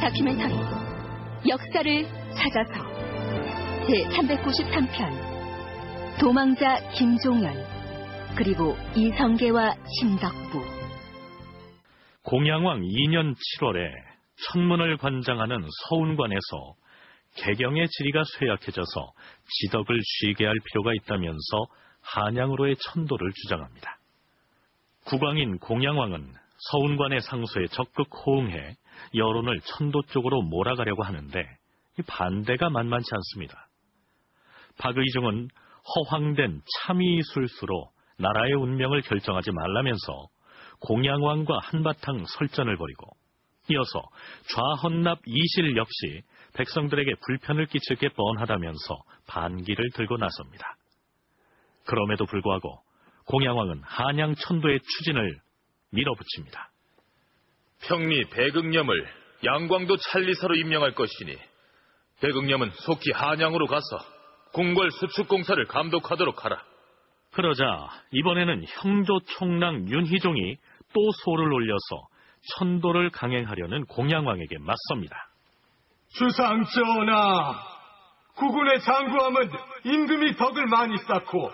다큐멘터리 역사를 찾아서 제393편 도망자 김종연 그리고 이성계와 신덕부. 공양왕 2년 7월에 천문을 관장하는 서운관에서 개경의 지리가 쇠약해져서 지덕을 쉬게 할 필요가 있다면서 한양으로의 천도를 주장합니다. 국왕인 공양왕은 서운관의 상소에 적극 호응해 여론을 천도 쪽으로 몰아가려고 하는데 반대가 만만치 않습니다. 박의중은 허황된 참의술수로 나라의 운명을 결정하지 말라면서 공양왕과 한바탕 설전을 벌이고, 이어서 좌헌납 이실 역시 백성들에게 불편을 끼칠 게 뻔하다면서 반기를 들고 나섭니다. 그럼에도 불구하고 공양왕은 한양 천도의 추진을 밀어붙입니다. 평리 백응념을 양광도 찰리사로 임명할 것이니 백응념은 속히 한양으로 가서 궁궐 수축 공사를 감독하도록 하라. 그러자 이번에는 형조 총랑 윤희종이 또 소를 올려서 천도를 강행하려는 공양왕에게 맞섭니다. 주상 전하, 국군의 장구함은 임금이 덕을 많이 쌓고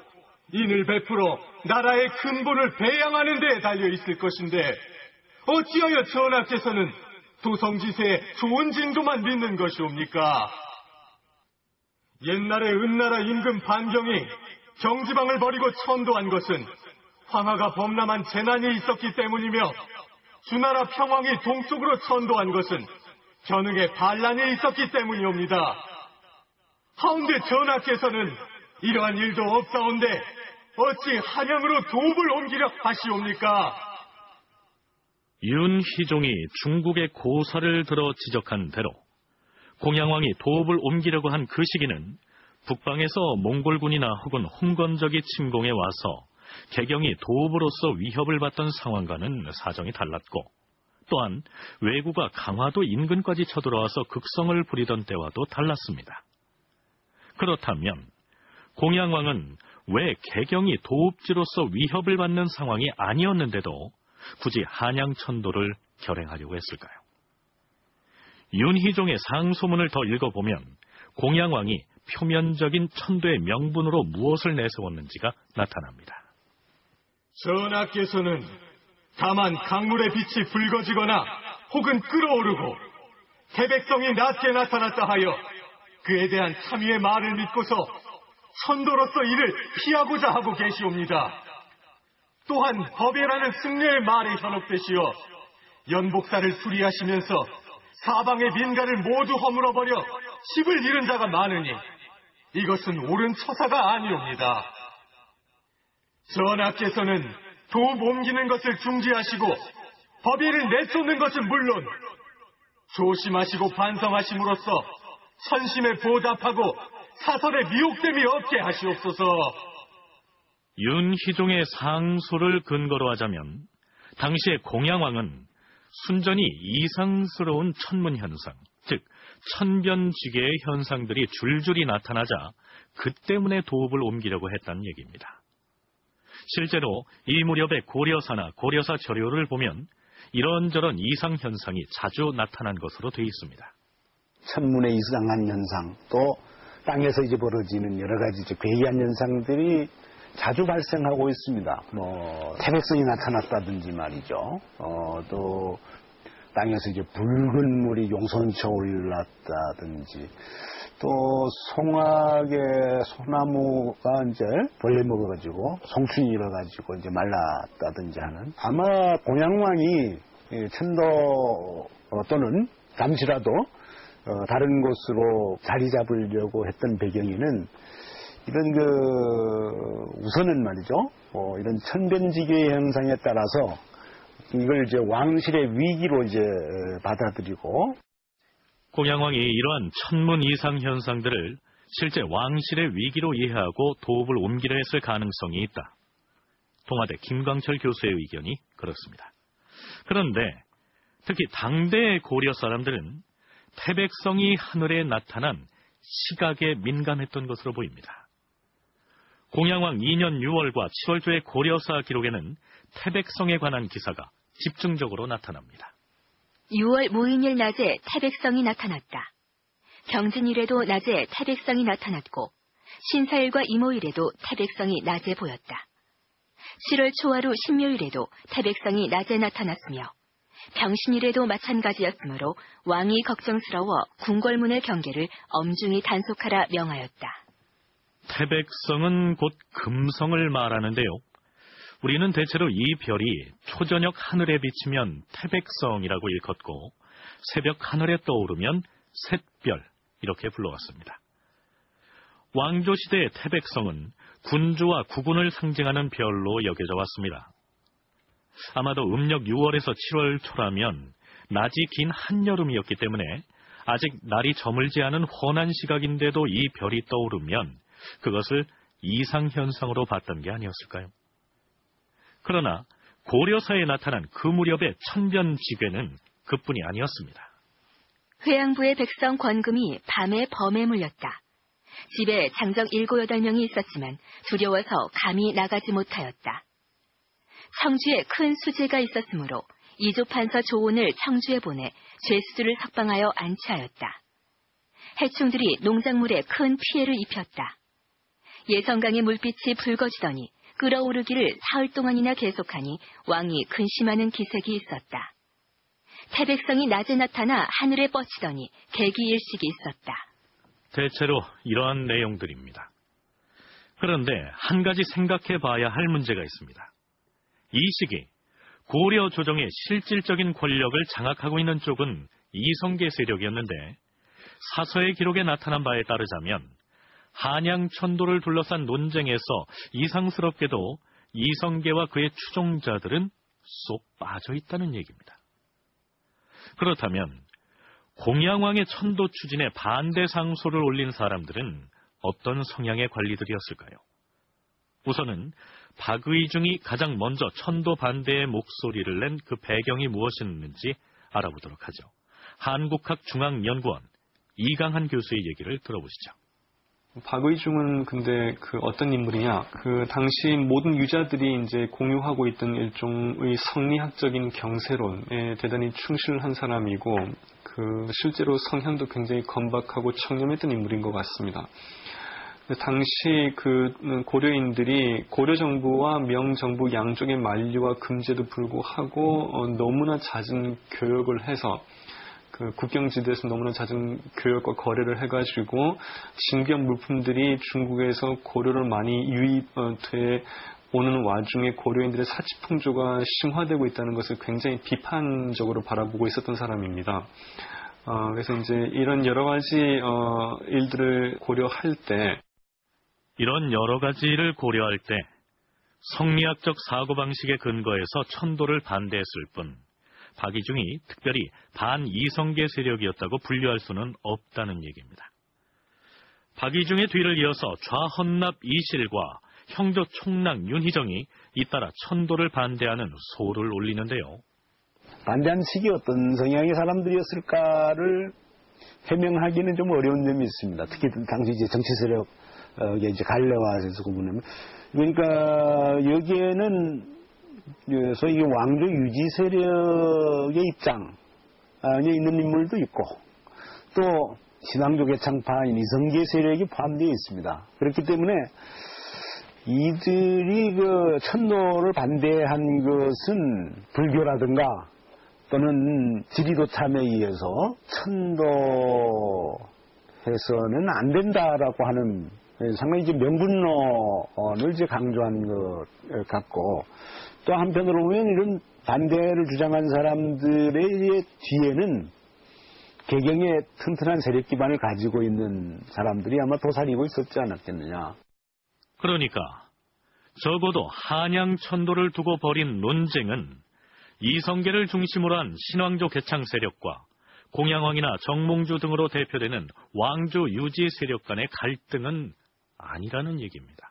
인을 베풀어 나라의 근본을 배양하는 데에 달려있을 것인데 어찌하여 전하께서는 도성지세의 좋은 진도만 믿는 것이옵니까? 옛날에 은나라 임금 반경이 경지방을 버리고 천도한 것은 황하가 범람한 재난이 있었기 때문이며, 주나라 평왕이 동쪽으로 천도한 것은 견흥의 반란이 있었기 때문이옵니다. 하운데 전하께서는 이러한 일도 없사온데 어찌 한양으로 도읍을 옮기려 하시옵니까? 윤희종이 중국의 고사를 들어 지적한 대로 공양왕이 도읍을 옮기려고 한 그 시기는 북방에서 몽골군이나 혹은 홍건적이 침공해 와서 개경이 도읍으로서 위협을 받던 상황과는 사정이 달랐고, 또한 왜구가 강화도 인근까지 쳐들어와서 극성을 부리던 때와도 달랐습니다. 그렇다면 공양왕은 왜 개경이 도읍지로서 위협을 받는 상황이 아니었는데도 굳이 한양 천도를 결행하려고 했을까요? 윤희종의 상소문을 더 읽어보면 공양왕이 표면적인 천도의 명분으로 무엇을 내세웠는지가 나타납니다. 전하께서는 다만 강물의 빛이 붉어지거나 혹은 끓어오르고 태백성이 낮게 나타났다 하여 그에 대한 참의의 말을 믿고서 천도로서 이를 피하고자 하고 계시옵니다. 또한 법이라는 승려의 말에 현혹되시어 연복사를 수리하시면서 사방의 민가를 모두 허물어버려 집을 잃은 자가 많으니 이것은 옳은 처사가 아니옵니다. 전하께서는 도읍 옮기는 것을 중지하시고 법의를 내쫓는 것은 물론 조심하시고 반성하심으로써 선심에 보답하고 사설에 미혹됨이 없게 하시옵소서. 윤희종의 상소를 근거로 하자면 당시의 공양왕은 순전히 이상스러운 천문 현상, 즉 천변지계의 현상들이 줄줄이 나타나자 그 때문에 도읍을 옮기려고 했다는 얘기입니다. 실제로 이 무렵의 고려사나 고려사 저료를 보면 이런저런 이상현상이 자주 나타난 것으로 되어 있습니다. 천문의 이상한 현상, 또 땅에서 이제 벌어지는 여러 가지 괴이한 현상들이 자주 발생하고 있습니다. 태백성이 나타났다든지 말이죠. 또 땅에서 이제 붉은 물이 용선쳐 올랐다든지, 또 송악의 소나무가 이제 벌레 먹어가지고 송충이 일어가지고 이제 말랐다든지 하는, 아마 공양왕이 천도 또는 잠시라도 다른 곳으로 자리 잡으려고 했던 배경에는 이런 우선은 말이죠, 이런 천변지교의 현상에 따라서 이걸 이제 왕실의 위기로 이제 받아들이고, 공양왕이 이러한 천문 이상 현상들을 실제 왕실의 위기로 이해하고 도읍을 옮기려 했을 가능성이 있다. 동아대 김광철 교수의 의견이 그렇습니다. 그런데 특히 당대의 고려 사람들은 태백성이 하늘에 나타난 시각에 민감했던 것으로 보입니다. 공양왕 2년 6월과 7월 초의 고려사 기록에는 태백성에 관한 기사가 집중적으로 나타납니다. 6월 모인일 낮에 태백성이 나타났다. 경진일에도 낮에 태백성이 나타났고 신사일과 이모일에도 태백성이 낮에 보였다. 7월 초하루 신묘일에도 태백성이 낮에 나타났으며 병신일에도 마찬가지였으므로 왕이 걱정스러워 궁궐문의 경계를 엄중히 단속하라 명하였다. 태백성은 곧 금성을 말하는데요. 우리는 대체로 이 별이 초저녁 하늘에 비치면 태백성이라고 일컫고 새벽 하늘에 떠오르면 샛별 이렇게 불러왔습니다. 왕조시대의 태백성은 군주와 국운을 상징하는 별로 여겨져 왔습니다. 아마도 음력 6월에서 7월 초라면 낮이 긴 한여름이었기 때문에 아직 날이 저물지 않은 훤한 시각인데도 이 별이 떠오르면 그것을 이상현상으로 봤던 게 아니었을까요? 그러나 고려사에 나타난 그 무렵의 천변지괴는 그뿐이 아니었습니다. 회양부의 백성 권금이 밤에 범에 물렸다. 집에 장정 7, 8명이 있었지만 두려워서 감히 나가지 못하였다. 청주에 큰 수재가 있었으므로 이조판서 조온을 청주에 보내 죄수들을 석방하여 안치하였다. 해충들이 농작물에 큰 피해를 입혔다. 예성강의 물빛이 붉어지더니 끓어오르기를 사흘 동안이나 계속하니 왕이 근심하는 기색이 있었다. 태백성이 낮에 나타나 하늘에 뻗치더니 개기일식이 있었다. 대체로 이러한 내용들입니다. 그런데 한 가지 생각해 봐야 할 문제가 있습니다. 이 시기 고려 조정의 실질적인 권력을 장악하고 있는 쪽은 이성계 세력이었는데 사서의 기록에 나타난 바에 따르자면 한양 천도를 둘러싼 논쟁에서 이상스럽게도 이성계와 그의 추종자들은 쏙 빠져 있다는 얘기입니다. 그렇다면 공양왕의 천도 추진에 반대 상소를 올린 사람들은 어떤 성향의 관리들이었을까요? 우선은 박의중이 가장 먼저 천도 반대의 목소리를 낸 그 배경이 무엇이었는지 알아보도록 하죠. 한국학중앙연구원 이강한 교수의 얘기를 들어보시죠. 박의중은 근데 어떤 인물이냐? 당시 모든 유자들이 이제 공유하고 있던 일종의 성리학적인 경세론에 대단히 충실한 사람이고, 실제로 성향도 굉장히 건박하고 청렴했던 인물인 것 같습니다. 당시 고려인들이 고려 정부와 명 정부 양쪽의 만류와 금제도 불구하고 너무나 잦은 교역을 해서 국경지대에서 너무나 잦은 교역과 거래를 해가지고 신기한 물품들이 중국에서 고려를 많이 유입돼 오는 와중에 고려인들의 사치풍조가 심화되고 있다는 것을 굉장히 비판적으로 바라보고 있었던 사람입니다. 그래서 이제 이런 여러 가지 일들을 고려할 때, 이런 여러 가지를 고려할 때 성리학적 사고방식에 근거해서 천도를 반대했을 뿐 박의중이 특별히 반이성계 세력이었다고 분류할 수는 없다는 얘기입니다. 박의중의 뒤를 이어서 좌헌납 이실과 형조 총랑 윤희정이 잇따라 천도를 반대하는 소를 올리는데요. 반대한 측이 어떤 성향의 사람들이었을까를 해명하기는 좀 어려운 점이 있습니다. 특히 당시 이제 정치 세력의 이제 갈래화해서 구분하면, 그러니까 여기에는 소위 왕조 유지 세력의 입장에 있는 인물도 있고, 또 신왕조 개창파인 이성계 세력이 포함되어 있습니다. 그렇기 때문에 이들이 천도를 반대한 것은 불교라든가 또는 지리도 탐에 의해서 천도해서는 안 된다라고 하는 상당히 이제 명분론을 이제 강조한 것 같고, 또 한편으로 보면 이런 반대를 주장한 사람들의 뒤에는 개경의 튼튼한 세력 기반을 가지고 있는 사람들이 아마 도사리고 있었지 않았겠느냐. 그러니까 적어도 한양 천도를 두고 벌인 논쟁은 이성계를 중심으로 한 신왕조 개창 세력과 공양왕이나 정몽주 등으로 대표되는 왕조 유지 세력 간의 갈등은 아니라는 얘기입니다.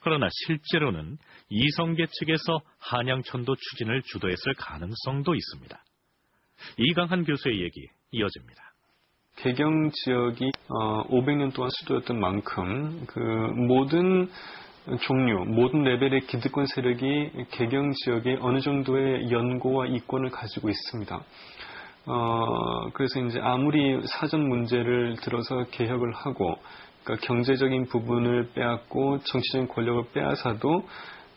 그러나 실제로는 이성계 측에서 한양천도 추진을 주도했을 가능성도 있습니다. 이강한 교수의 얘기 이어집니다. 개경 지역이 500년 동안 수도였던 만큼 모든 종류, 모든 레벨의 기득권 세력이 개경 지역에 어느 정도의 연고와 이권을 가지고 있습니다. 그래서 이제 아무리 사전 문제를 들어서 개혁을 하고, 그러니까 경제적인 부분을 빼앗고 정치적인 권력을 빼앗아도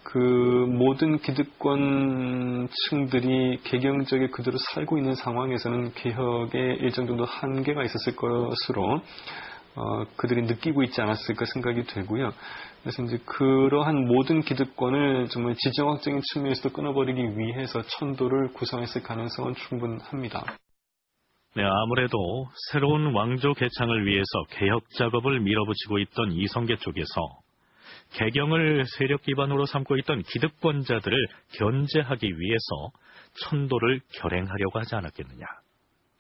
그 모든 기득권 층들이 개경 지역에 그대로 살고 있는 상황에서는 개혁에 일정 정도 한계가 있었을 것으로 그들이 느끼고 있지 않았을까 생각이 되고요. 그래서 이제 그러한 모든 기득권을 정말 지정학적인 측면에서도 끊어버리기 위해서 천도를 구성했을 가능성은 충분합니다. 네, 아무래도 새로운 왕조 개창을 위해서 개혁 작업을 밀어붙이고 있던 이성계 쪽에서 개경을 세력 기반으로 삼고 있던 기득권자들을 견제하기 위해서 천도를 결행하려고 하지 않았겠느냐,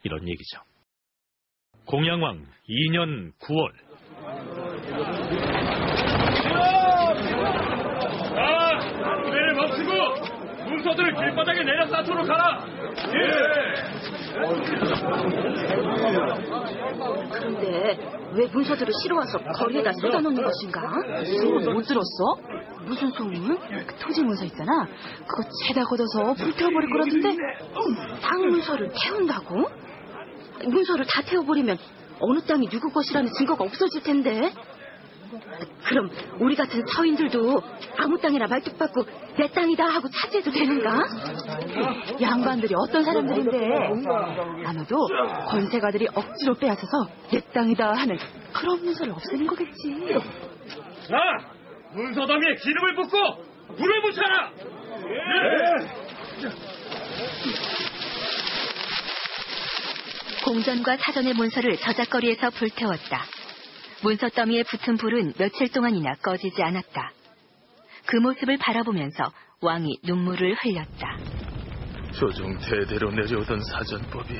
이런 얘기죠. 공양왕 2년 9월. 무대를 멈추고 문서들을 길바닥에 내려 쌓도록 하라. 그런데 왜 문서들을 실어와서 거리에다 쏟아놓는 것인가? 소문 못 들었어? 무슨 소문? 그 토지 문서 있잖아. 그거 죄다 걷어서 불태워버릴 거라던데. 땅 문서를 태운다고? 문서를 다 태워버리면 어느 땅이 누구 것이라는 증거가 없어질 텐데. 그럼 우리 같은 서인들도 아무 땅이나 말뚝박고 내 땅이다 하고 차지해도 되는가? 양반들이 어떤 사람들인데 아마도 권세가들이 억지로 빼앗아서 내 땅이다 하는 그런 문서를 없애는 거겠지. 자, 문서 더미에 기름을 붓고 불을 붙여라. 공전과 사전의 문서를 저작거리에서 불태웠다. 문서 더미에 붙은 불은 며칠 동안이나 꺼지지 않았다. 그 모습을 바라보면서 왕이 눈물을 흘렸다. 조정 대대로 내려오던 사전법이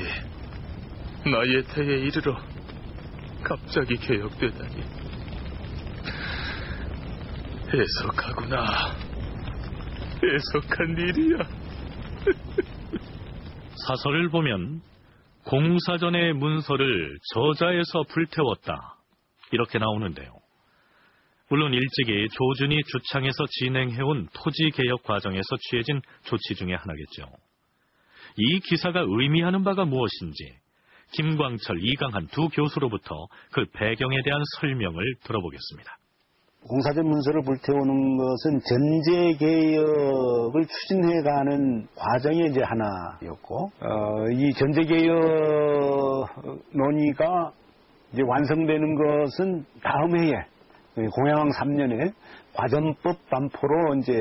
나의 태에 이르러 갑자기 개혁되다니 애석하구나. 애석한 일이야. 사설을 보면 공사전의 문서를 저자에서 불태웠다, 이렇게 나오는데요. 물론 일찍이 조준이 주창에서 진행해온 토지개혁 과정에서 취해진 조치 중에 하나겠죠. 이 기사가 의미하는 바가 무엇인지 김광철, 이강한 두 교수로부터 그 배경에 대한 설명을 들어보겠습니다. 공사전 문서를 불태우는 것은 전제개혁을 추진해가는 과정의 이제 하나였고, 이 전제개혁 논의가 이제 완성되는 것은 다음 해에 공양왕 3년에 과전법 반포로 이제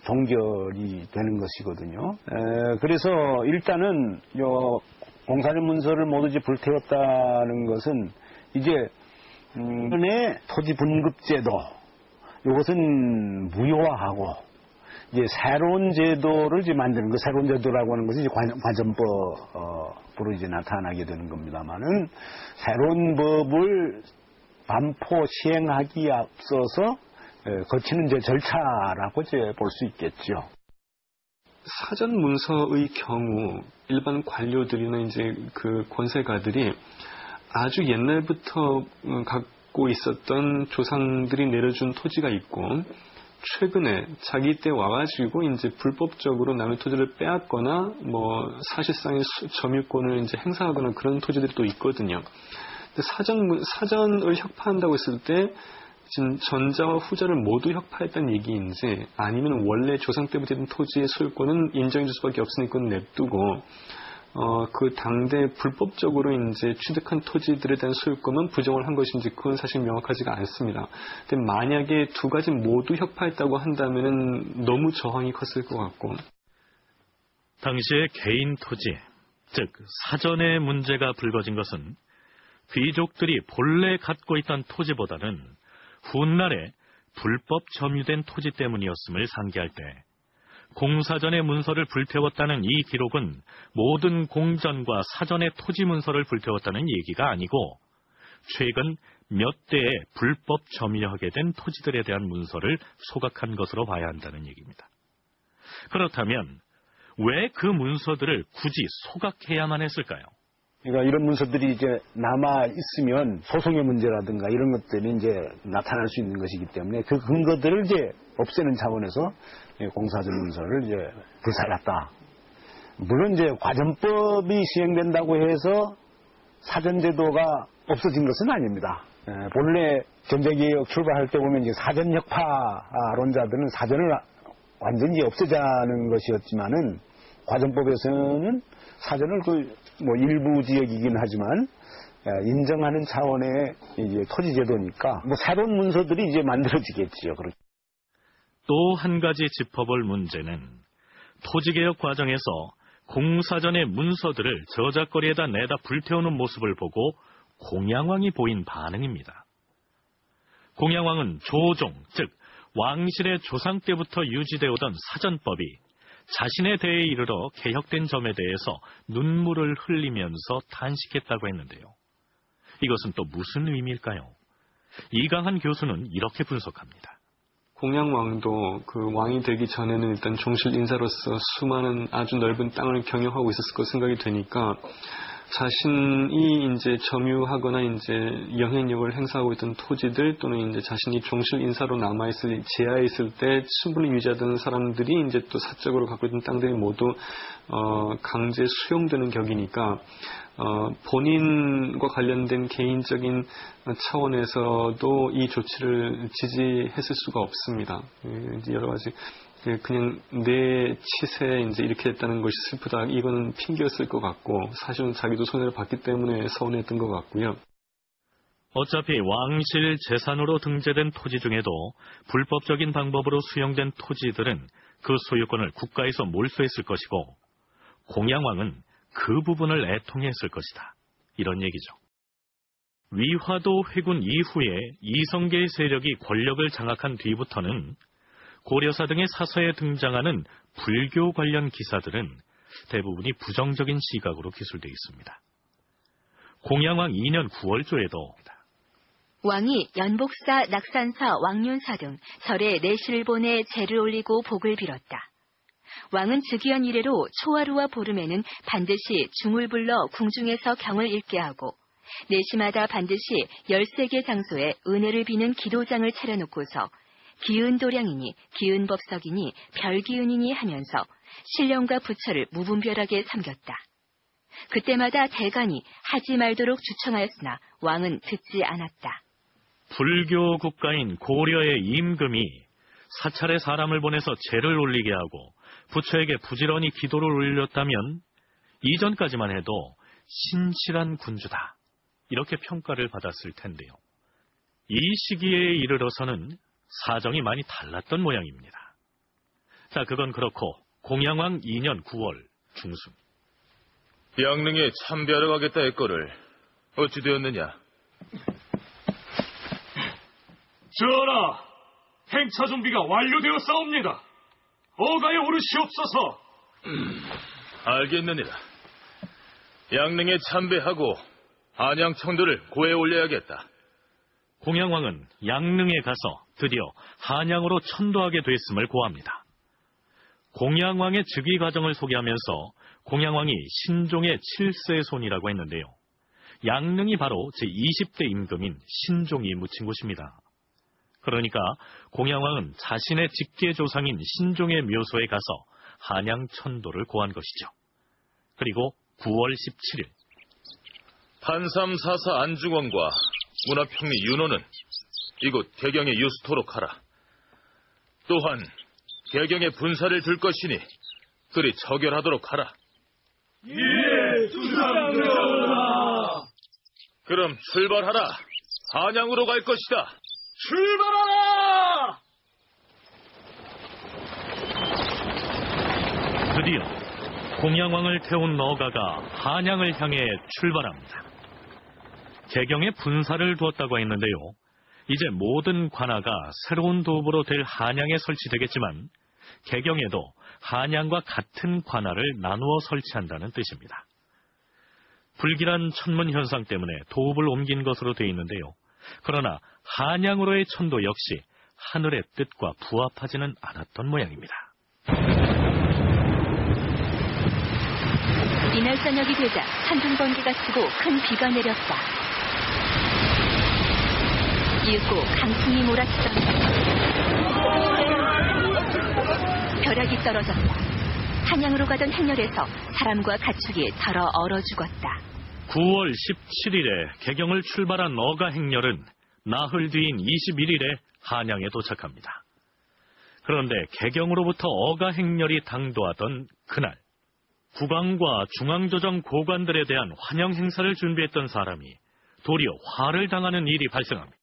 종결이 되는 것이거든요. 그래서 일단은 공사전 문서를 모두 이제 불태웠다는 것은 이제 토지 분급제도 이것은 무효화하고 이제 새로운 제도를 이제 만드는 거, 새로운 제도라고 하는 것이 이제 과전법으로 이제 나타나게 되는 겁니다만은 새로운 법을 반포 시행하기에 앞서서 거치는 이제 절차라고 이제 볼 수 있겠죠. 사전 문서의 경우 일반 관료들이나 이제 그 권세가들이 아주 옛날부터 갖고 있었던 조상들이 내려준 토지가 있고, 최근에 자기 때 와가지고 이제 불법적으로 남의 토지를 빼앗거나 뭐 사실상의 점유권을 이제 행사하거나 그런 토지들이 또 있거든요. 근데 사전을 혁파한다고 했을 때 지금 전자와 후자를 모두 혁파했다는 얘기인지, 아니면 원래 조상 때부터 있던 토지의 소유권은 인정해줄 수밖에 없으니까 그건 냅두고 그 당대 불법적으로 이제 취득한 토지들에 대한 소유권은 부정을 한 것인지 그건 사실 명확하지가 않습니다. 근데 만약에 두 가지 모두 혁파했다고 한다면은 너무 저항이 컸을 것 같고. 당시의 개인 토지, 즉 사전의 문제가 불거진 것은 귀족들이 본래 갖고 있던 토지보다는 훗날에 불법 점유된 토지 때문이었음을 상기할 때 공사전의 문서를 불태웠다는 이 기록은 모든 공전과 사전의 토지 문서를 불태웠다는 얘기가 아니고 최근 몇 대에 불법 점유하게 된 토지들에 대한 문서를 소각한 것으로 봐야 한다는 얘기입니다. 그렇다면 왜 그 문서들을 굳이 소각해야만 했을까요? 그러니까 이런 문서들이 이제 남아 있으면 소송의 문제라든가 이런 것들이 이제 나타날 수 있는 것이기 때문에 그 근거들을 이제 없애는 차원에서 공사전 문서를 이제 불살랐다. 물론 이제 과전법이 시행된다고 해서 사전제도가 없어진 것은 아닙니다. 본래 경제개혁 출발할 때 보면 이제 사전혁파론자들은 사전을 완전히 없애자는 것이었지만은 과전법에서는 사전을 일부 지역이긴 하지만 인정하는 차원의 이제 토지제도니까 새로운 문서들이 이제 만들어지겠지요. 또 한 가지 짚어볼 문제는 토지개혁 과정에서 공사전의 문서들을 저작거리에다 내다 불태우는 모습을 보고 공양왕이 보인 반응입니다. 공양왕은 조종, 즉 왕실의 조상 때부터 유지되어 오던 사전법이 자신의 대에 이르러 개혁된 점에 대해서 눈물을 흘리면서 탄식했다고 했는데요. 이것은 또 무슨 의미일까요? 이강한 교수는 이렇게 분석합니다. 공양왕도 그 왕이 되기 전에는 일단 종실 인사로서 수많은 아주 넓은 땅을 경영하고 있었을 거 생각이 되니까 자신이 이제 점유하거나 이제 영향력을 행사하고 있던 토지들 또는 이제 자신이 종실 인사로 남아있을 제하에 있을 때 충분히 유지하던 사람들이 이제 또 사적으로 갖고 있던 땅들이 모두 강제 수용되는 격이니까 본인과 관련된 개인적인 차원에서도 이 조치를 지지했을 수가 없습니다. 여러 가지 그냥 내 치세에 이제 이렇게 했다는 것이 슬프다. 이거는 핑계였을 것 같고 사실은 자기도 손해를 봤기 때문에 서운했던 것 같고요. 어차피 왕실 재산으로 등재된 토지 중에도 불법적인 방법으로 수용된 토지들은 그 소유권을 국가에서 몰수했을 것이고 공양왕은 그 부분을 애통했을 것이다. 이런 얘기죠. 위화도 회군 이후에 이성계의 세력이 권력을 장악한 뒤부터는 고려사 등의 사서에 등장하는 불교 관련 기사들은 대부분이 부정적인 시각으로 기술되어 있습니다. 공양왕 2년 9월조에도 왕이 연복사, 낙산사, 왕륜사 등 절에 내시를 보내 제를 올리고 복을 빌었다. 왕은 즉위한 이래로 초하루와 보름에는 반드시 중을 불러 궁중에서 경을 읽게 하고 내시마다 반드시 13개 장소에 은혜를 비는 기도장을 차려놓고서 기은도량이니 기은법석이니 별기은이니 하면서 신령과 부처를 무분별하게 섬겼다. 그때마다 대간이 하지 말도록 주청하였으나 왕은 듣지 않았다. 불교 국가인 고려의 임금이 사찰에 사람을 보내서 제를 올리게 하고 부처에게 부지런히 기도를 올렸다면 이전까지만 해도 신실한 군주다. 이렇게 평가를 받았을 텐데요. 이 시기에 이르러서는 사정이 많이 달랐던 모양입니다. 자, 그건 그렇고 공양왕 2년 9월 중순. 양릉에 참배하러 가겠다 했거를 어찌 되었느냐? 전하, 행차 준비가 완료되었사옵니다. 어가에 오르시옵소서. 알겠느니라. 양릉에 참배하고 한양청도를 고에 올려야겠다. 공양왕은 양릉에 가서 드디어 한양으로 천도하게 됐음을 고합니다. 공양왕의 즉위 과정을 소개하면서 공양왕이 신종의 7세 손이라고 했는데요. 양릉이 바로 제20대 임금인 신종이 묻힌 곳입니다. 그러니까 공양왕은 자신의 직계 조상인 신종의 묘소에 가서 한양 천도를 고한 것이죠. 그리고 9월 17일 판삼사사 안중원과 문화평리 윤호는 이곳 개경에 유수토록 하라. 또한 개경에 분사를 둘 것이니 그리 처결하도록 하라. 예, 주상전하. 그럼 출발하라. 한양으로 갈 것이다. 출발하라! 드디어 공양왕을 태운 너가가 한양을 향해 출발합니다. 개경에 분사를 두었다고 했는데요. 이제 모든 관아가 새로운 도읍으로 될 한양에 설치되겠지만 개경에도 한양과 같은 관아를 나누어 설치한다는 뜻입니다. 불길한 천문 현상 때문에 도읍을 옮긴 것으로 되어 있는데요. 그러나 한양으로의 천도 역시 하늘의 뜻과 부합하지는 않았던 모양입니다. 이날 저녁이 되자 산둥번개가 치고 큰 비가 내렸다. 이윽고 강풍이 몰아치더니 벼락이 떨어졌다. 한양으로 가던 행렬에서 사람과 가축이 덜어 얼어 죽었다. 9월 17일에 개경을 출발한 어가 행렬은 나흘 뒤인 21일에 한양에 도착합니다. 그런데 개경으로부터 어가 행렬이 당도하던 그날, 국왕과 중앙조정 고관들에 대한 환영 행사를 준비했던 사람이 도리어 화를 당하는 일이 발생합니다.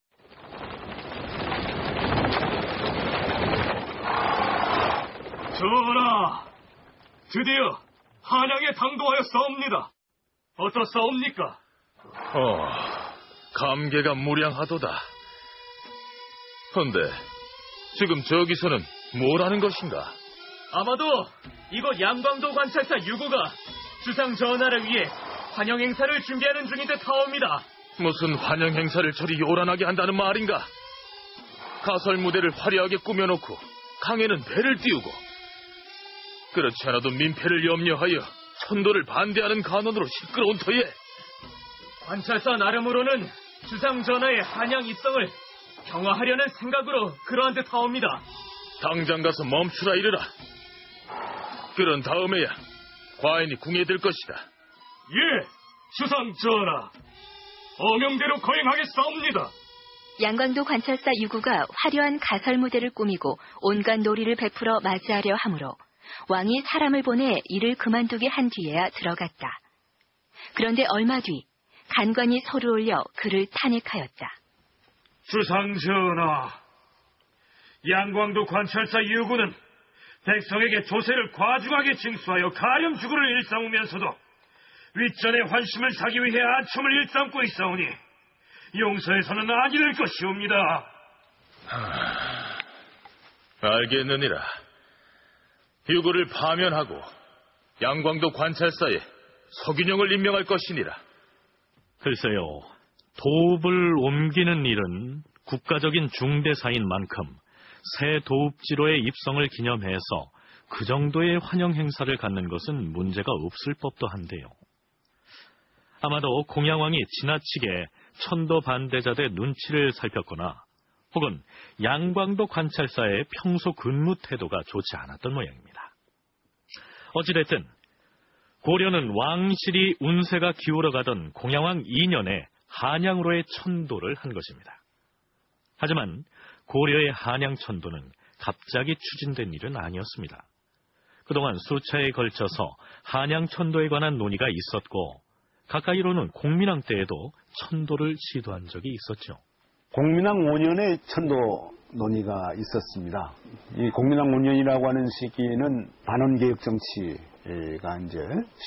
전하, 드디어 한양에 당도하였사옵니다. 어떻사옵니까? 감개가 무량하도다. 헌데 지금 저기서는 뭘 하는 것인가? 아마도 이곳 양광도 관찰사 유구가 주상 전하를 위해 환영 행사를 준비하는 중인 듯 하옵니다. 무슨 환영 행사를 저리 요란하게 한다는 말인가? 가설 무대를 화려하게 꾸며놓고 강에는 배를 띄우고, 그렇지 않아도 민폐를 염려하여 천도를 반대하는 간언으로 시끄러운 터에 관찰사 나름으로는 주상 전하의 한양 입성을 경화하려는 생각으로 그러한 듯 하옵니다. 당장 가서 멈추라 이르라. 그런 다음에야 과인이 궁에 들 것이다. 예, 주상 전하. 어명대로 거행하겠사옵니다. 양광도 관찰사 유구가 화려한 가설 무대를 꾸미고 온갖 놀이를 베풀어 맞이하려 하므로 왕이 사람을 보내 일을 그만두게 한 뒤에야 들어갔다. 그런데 얼마 뒤 간관이 소를 올려 그를 탄핵하였다. 주상 전하, 양광도 관찰사 유구는 백성에게 조세를 과중하게 징수하여 가렴 주구를 일삼으면서도 윗전의 환심을 사기 위해 아첨을 일삼고 있사오니 용서해서는 아니 될 것이옵니다. 알겠느니라. 유구를 파면하고 양광도 관찰사에 서균형을 임명할 것이니라. 글쎄요, 도읍을 옮기는 일은 국가적인 중대사인 만큼 새 도읍지로의 입성을 기념해서 그 정도의 환영 행사를 갖는 것은 문제가 없을 법도 한데요. 아마도 공양왕이 지나치게 천도 반대자들의 눈치를 살폈거나 혹은 양광도 관찰사의 평소 근무 태도가 좋지 않았던 모양입니다. 어찌됐든 고려는 왕실이 운세가 기울어가던 공양왕 2년에 한양으로의 천도를 한 것입니다. 하지만 고려의 한양 천도는 갑자기 추진된 일은 아니었습니다. 그동안 수차에 걸쳐서 한양 천도에 관한 논의가 있었고 가까이로는 공민왕 때에도 천도를 시도한 적이 있었죠. 공민왕 5년에 천도 논의가 있었습니다. 이 공민왕 5년이라고 하는 시기는 반원개혁 정치가 이제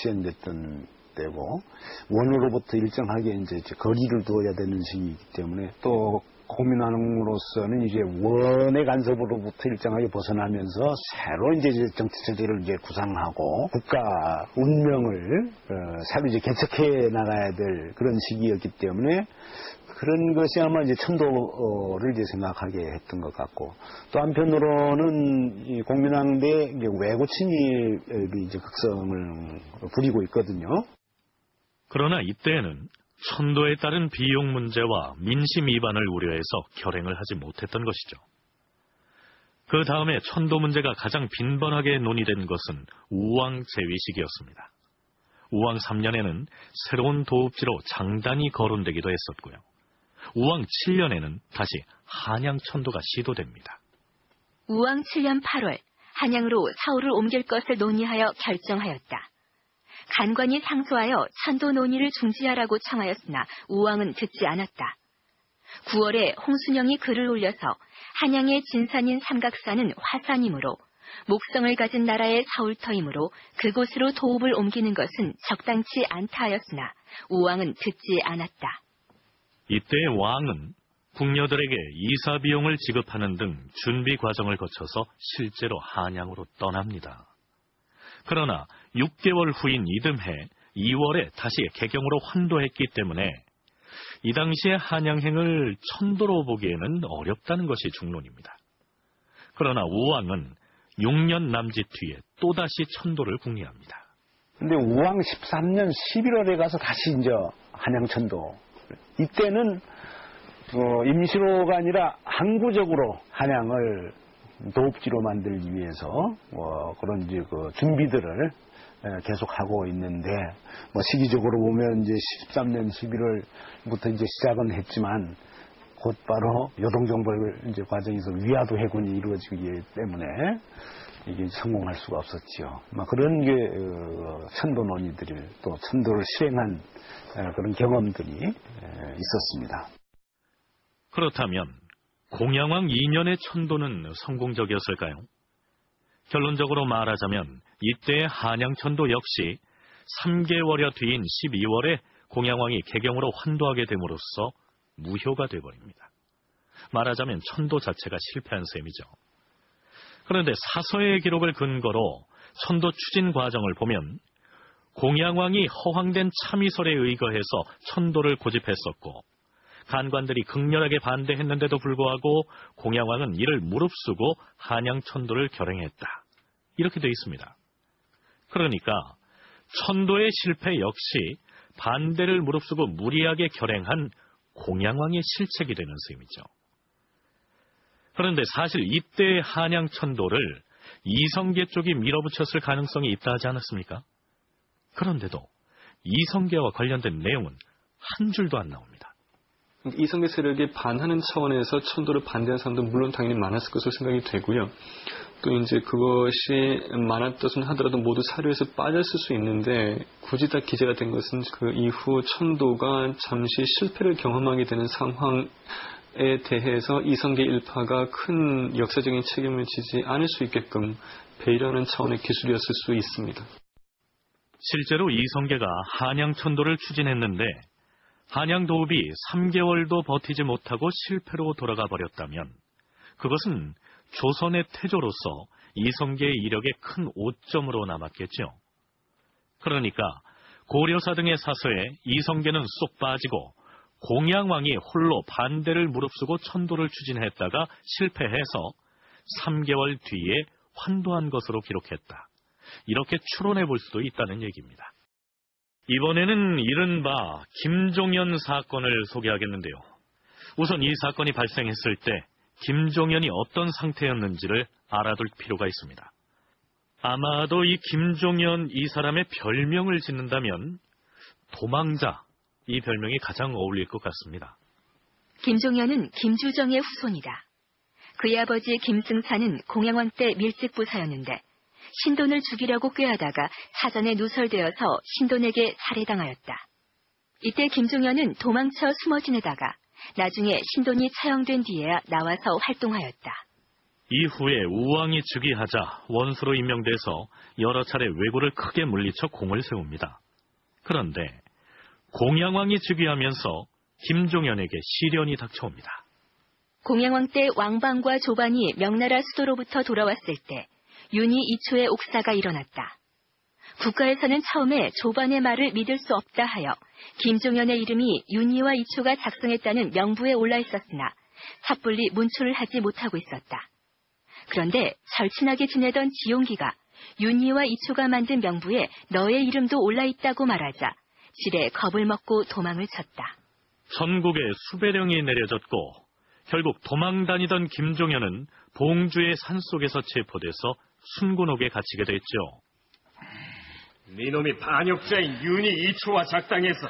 시행됐던 때고 원으로부터 일정하게 이제 거리를 두어야 되는 시기이기 때문에 또 공민왕으로서는 이제 원의 간섭으로부터 일정하게 벗어나면서 새로 이제 정치 체제를 이제 구상하고 국가 운명을 새로 이제 개척해 나가야 될 그런 시기였기 때문에 그런 것이 아마 이제 천도를 이제 생각하게 했던 것 같고, 또 한편으로는 이 공민왕 대 외고 침입이 이제 극성을 부리고 있거든요. 그러나 이때에는 천도에 따른 비용 문제와 민심 위반을 우려해서 결행을 하지 못했던 것이죠. 그 다음에 천도 문제가 가장 빈번하게 논의된 것은 우왕 제위 시기였습니다. 우왕 3년에는 새로운 도읍지로 장단이 거론되기도 했었고요. 우왕 7년에는 다시 한양 천도가 시도됩니다. 우왕 7년 8월 한양으로 사울을 옮길 것을 논의하여 결정하였다. 간관이 상소하여 천도 논의를 중지하라고 청하였으나 우왕은 듣지 않았다. 9월에 홍순영이 글을 올려서 한양의 진산인 삼각산은 화산이므로 목성을 가진 나라의 사울터이므로 그곳으로 도읍을 옮기는 것은 적당치 않다 하였으나 우왕은 듣지 않았다. 이때 왕은 궁녀들에게 이사 비용을 지급하는 등 준비 과정을 거쳐서 실제로 한양으로 떠납니다. 그러나 6개월 후인 이듬해 2월에 다시 개경으로 환도했기 때문에 이 당시의 한양행을 천도로 보기에는 어렵다는 것이 중론입니다. 그러나 우왕은 6년 남짓 뒤에 또다시 천도를 궁리합니다. 근데 우왕 13년 11월에 가서 다시 이제 한양천도. 이때는 임시로가 아니라 항구적으로 한양을 도읍지로 만들기 위해서 그런 이제 그 준비들을 계속하고 있는데, 시기적으로 보면 이제 13년 11월부터 이제 시작은 했지만 곧바로 요동정벌 이제 과정에서 위화도 해군이 이루어지기 때문에 이게 성공할 수가 없었지요. 그런 게 천도 논의들이 또 천도를 실행한 그런 경험들이 있었습니다. 그렇다면 공양왕 2년의 천도는 성공적이었을까요? 결론적으로 말하자면 이때의 한양천도 역시 3개월여 뒤인 12월에 공양왕이 개경으로 환도하게 됨으로써 무효가 되어버립니다. 말하자면 천도 자체가 실패한 셈이죠. 그런데 사서의 기록을 근거로 천도 추진 과정을 보면 공양왕이 허황된 참의설에 의거해서 천도를 고집했었고, 간관들이 극렬하게 반대했는데도 불구하고 공양왕은 이를 무릅쓰고 한양천도를 결행했다. 이렇게 되어 있습니다. 그러니까 천도의 실패 역시 반대를 무릅쓰고 무리하게 결행한 공양왕의 실책이 되는 셈이죠. 그런데 사실 이때의 한양천도를 이성계 쪽이 밀어붙였을 가능성이 있다 하지 않았습니까? 그런데도 이성계와 관련된 내용은 한 줄도 안 나옵니다. 이성계 세력에 반하는 차원에서 천도를 반대하는 사람도 물론 당연히 많았을 것으로 생각이 되고요. 또 이제 그것이 많았던 하더라도 모두 사료에서 빠졌을 수 있는데, 굳이 다 기재가 된 것은 그 이후 천도가 잠시 실패를 경험하게 되는 상황에 대해서 이성계 일파가 큰 역사적인 책임을 지지 않을 수 있게끔 배려하는 차원의 기술이었을 수 있습니다. 실제로 이성계가 한양천도를 추진했는데 한양도읍이 3개월도 버티지 못하고 실패로 돌아가 버렸다면 그것은 조선의 태조로서 이성계의 이력에 큰 오점으로 남았겠죠. 그러니까 고려사 등의 사서에 이성계는 쏙 빠지고 공양왕이 홀로 반대를 무릅쓰고 천도를 추진했다가 실패해서 3개월 뒤에 환도한 것으로 기록했다. 이렇게 추론해 볼 수도 있다는 얘기입니다. 이번에는 이른바 김종현 사건을 소개하겠는데요. 우선 이 사건이 발생했을 때 김종현이 어떤 상태였는지를 알아둘 필요가 있습니다. 아마도 이 김종현 이 사람의 별명을 짓는다면 도망자, 이 별명이 가장 어울릴 것 같습니다. 김종현은 김주정의 후손이다. 그의 아버지 김승찬은 공양왕 때 밀직부사였는데 신돈을 죽이려고 꾀하다가 사전에 누설되어서 신돈에게 살해당하였다. 이때 김종현은 도망쳐 숨어 지내다가 나중에 신돈이 처형된 뒤에야 나와서 활동하였다. 이후에 우왕이 즉위하자 원수로 임명돼서 여러 차례 왜구를 크게 물리쳐 공을 세웁니다. 그런데 공양왕이 즉위하면서 김종현에게 시련이 닥쳐옵니다. 공양왕 때 왕방과 조반이 명나라 수도로부터 돌아왔을 때 윤희 이초의 옥사가 일어났다. 국가에서는 처음에 조반의 말을 믿을 수 없다 하여 김종현의 이름이 윤희와 이초가 작성했다는 명부에 올라 있었으나 섣불리 문초를 하지 못하고 있었다. 그런데 절친하게 지내던 지용기가 윤희와 이초가 만든 명부에 너의 이름도 올라 있다고 말하자 지레 겁을 먹고 도망을 쳤다. 전국에 수배령이 내려졌고 결국 도망다니던 김종현은 봉주의 산속에서 체포돼서 순군옥에 갇히게 됐죠. 네놈이 반역자인 윤희 이초와 작당해서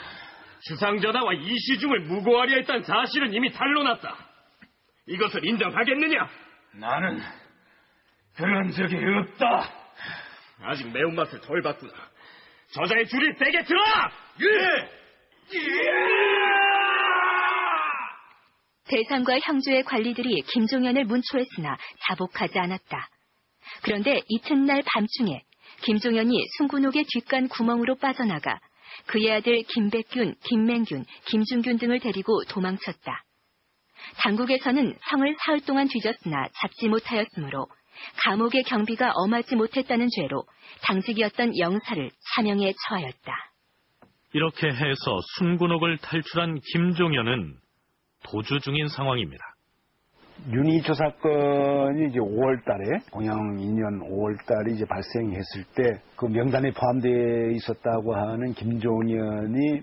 주상전하와 이시중을 무고하려 했던 사실은 이미 탄로났다. 이것을 인정하겠느냐? 나는 그런 적이 없다. 아직 매운맛을 덜 봤구나. 저자의 줄을 세게 들어! 예! 대상과 형주의 관리들이 김종현을 문초했으나 자복하지 않았다. 그런데 이튿날 밤중에 김종현이 순군옥의 뒷간 구멍으로 빠져나가 그의 아들 김백균, 김맹균, 김중균 등을 데리고 도망쳤다. 당국에서는 성을 사흘 동안 뒤졌으나 잡지 못하였으므로 감옥의 경비가 엄하지 못했다는 죄로 당직이었던 영사를 사명에 처하였다. 이렇게 해서 순군옥을 탈출한 김종현은 도주 중인 상황입니다. 윤희초 사건이 이제 5월 달에, 공양 2년 5월 달에 이제 발생했을 때, 그 명단에 포함되어 있었다고 하는 김종현이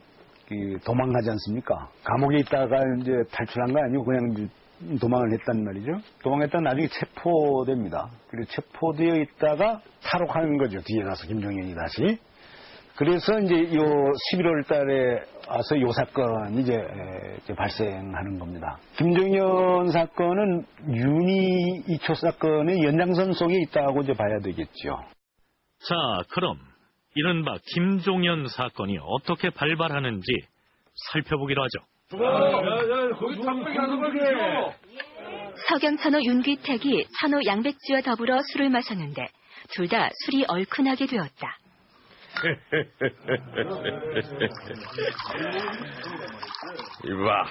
도망가지 않습니까? 감옥에 있다가 이제 탈출한 거 아니고 그냥 이제 도망을 했단 말이죠. 도망했다가 나중에 체포됩니다. 그리고 체포되어 있다가 탈옥하는 거죠. 뒤에 가서 김종현이 다시. 그래서 이제 요 11월 달에 와서 요 사건이 이제 발생하는 겁니다. 김종현 사건은 윤희초 사건의 연장선 속에 있다고 이제 봐야 되겠죠. 자, 그럼 이른바 김종현 사건이 어떻게 발발하는지 살펴보기로 하죠. 서경찬호 윤귀택이 찬호 양백지와 더불어 술을 마셨는데 둘 다 술이 얼큰하게 되었다. 이봐,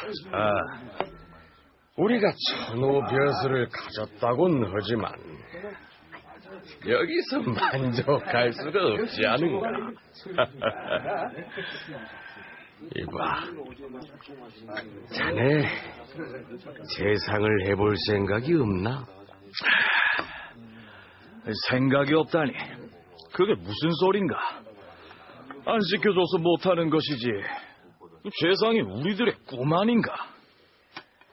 우리가 천호 벼슬을 가졌다곤 하지만 여기서 만족할 수가 없지 않은가? 이봐, 자네 재상을 해볼 생각이 없나? 생각이 없다니. 그게 무슨 소린가? 안 시켜줘서 못하는 것이지. 재상이 우리들의 꿈 아닌가?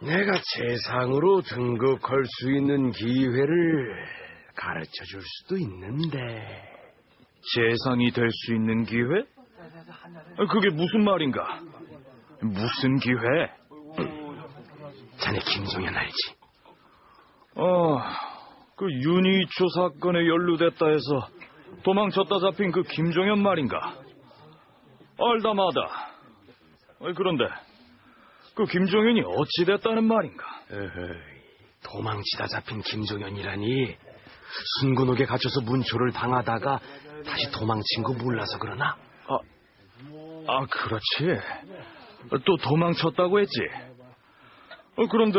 내가 재상으로 등극할 수 있는 기회를 가르쳐줄 수도 있는데. 재상이 될 수 있는 기회? 그게 무슨 말인가? 무슨 기회? 자네 김종현 알지? 그 윤희초 사건에 연루됐다 해서 도망쳤다 잡힌 그 김종현 말인가? 알다 마다. 그런데 그 김종현이 어찌 됐다는 말인가? 도망치다 잡힌 김종현이라니 순근옥에 갇혀서 문초를 당하다가 다시 도망친 거 몰라서 그러나? 그렇지. 또 도망쳤다고 했지. 그런데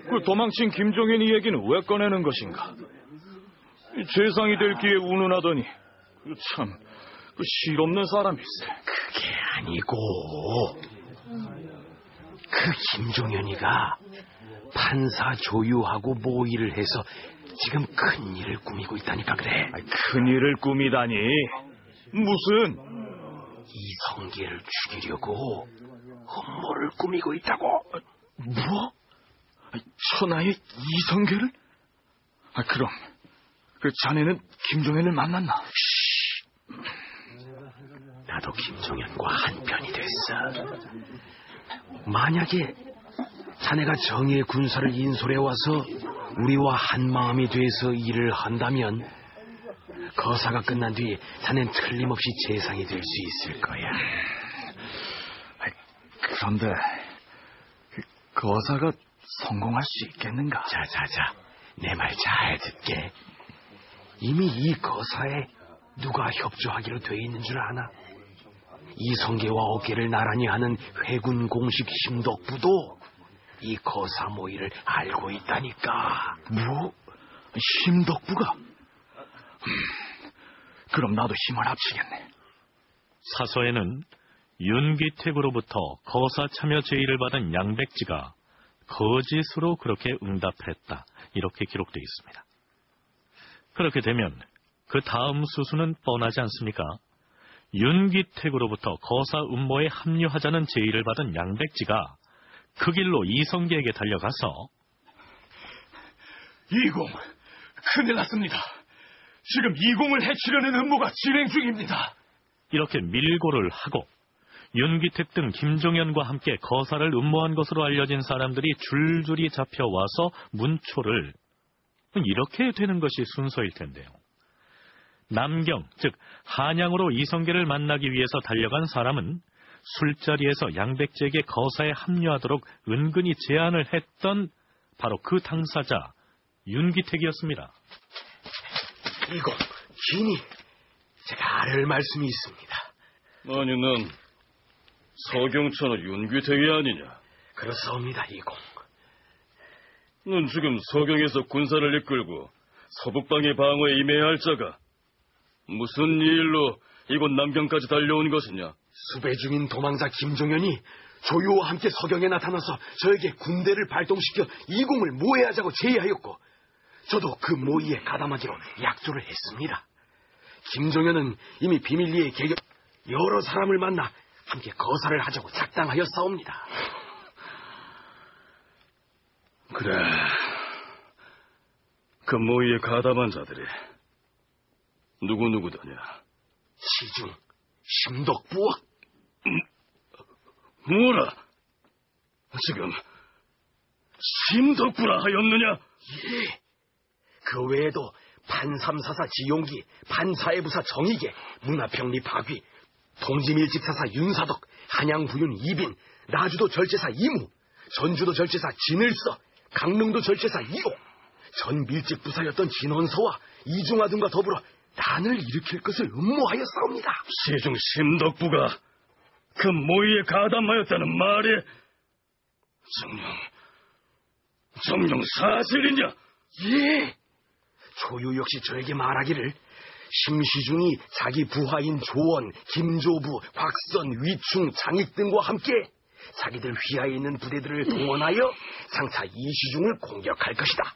그 도망친 김종현이 얘기는 왜 꺼내는 것인가? 재상이 될 기에 운운하더니 참 실없는 사람일세. 그게 아니고 그 김종현이가 판사 조유하고 모의를 해서 지금 큰일을 꾸미고 있다니까 그래. 큰일을 꾸미다니? 무슨? 이성계를 죽이려고 음모를 꾸미고 있다고. 뭐? 천하의 이성계를? 그럼 그 자네는 김종현을 만났나? 나도 김종현과 한편이 됐어. 만약에 자네가 정의의 군사를 인솔해 와서 우리와 한마음이 돼서 일을 한다면 거사가 끝난 뒤 자넨 틀림없이 재상이 될 수 있을 거야. 그런데 거사가 성공할 수 있겠는가? 자자자, 내 말 잘 듣게. 이미 이 거사에 누가 협조하기로 돼 있는 줄 아나? 이성계와 어깨를 나란히 하는 회군 공식 심덕부도 이 거사 모의를 알고 있다니까. 뭐? 심덕부가? 그럼 나도 힘을 합치겠네. 사서에는 윤귀택으로부터 거사 참여 제의를 받은 양백지가 거짓으로 그렇게 응답했다, 이렇게 기록되어 있습니다. 그렇게 되면 그 다음 수순은 뻔하지 않습니까? 윤귀택으로부터 거사 음모에 합류하자는 제의를 받은 양백지가 그 길로 이성계에게 달려가서 이공, 큰일 났습니다. 지금 이공을 해치려는 음모가 진행 중입니다. 이렇게 밀고를 하고 윤귀택 등 김종현과 함께 거사를 음모한 것으로 알려진 사람들이 줄줄이 잡혀와서 문초를, 이렇게 되는 것이 순서일 텐데요. 남경, 즉 한양으로 이성계를 만나기 위해서 달려간 사람은 술자리에서 양백지에게 거사에 합류하도록 은근히 제안을 했던 바로 그 당사자 윤귀택이었습니다. 이공, 기니, 제가 아를 말씀이 있습니다. 아니, 넌 서경천의 윤귀택이 아니냐? 그렇사옵니다, 이공. 넌 지금 서경에서 군사를 이끌고 서북방의 방어에 임해야 할 자가 무슨 일로 이곳 남경까지 달려온 것이냐? 수배 중인 도망자 김종현이 조유와 함께 서경에 나타나서 저에게 군대를 발동시켜 이공을 모해하자고 제의하였고 저도 그 모의에 가담하기로 약조를 했습니다. 김종현은 이미 비밀리에 개격 여러 사람을 만나 함께 거사를 하자고 작당하였사옵니다. 그래, 그 모의에 가담한 자들이 누구누구더냐? 시중, 심덕부와 뭐라? 지금 심덕부라 하였느냐? 예. 그 외에도 판삼사사 지용기, 판사해부사 정의계, 문화평리 박위, 동지밀집사사 윤사덕, 한양부윤 이빈, 나주도 절제사 이무, 전주도 절제사 진을서, 강릉도 절제사 이호, 전 밀집부사였던 진원서와 이중하 등과 더불어 난을 일으킬 것을 음모하였사옵니다. 시중 심덕부가 그 모의에 가담하였다는 말이 정녕 사실이냐? 예. 조유 역시 저에게 말하기를 심시중이 자기 부하인 조원, 김조부, 곽선, 위충, 장익 등과 함께 자기들 휘하에 있는 부대들을 동원하여 장차 이시중을 공격할 것이다.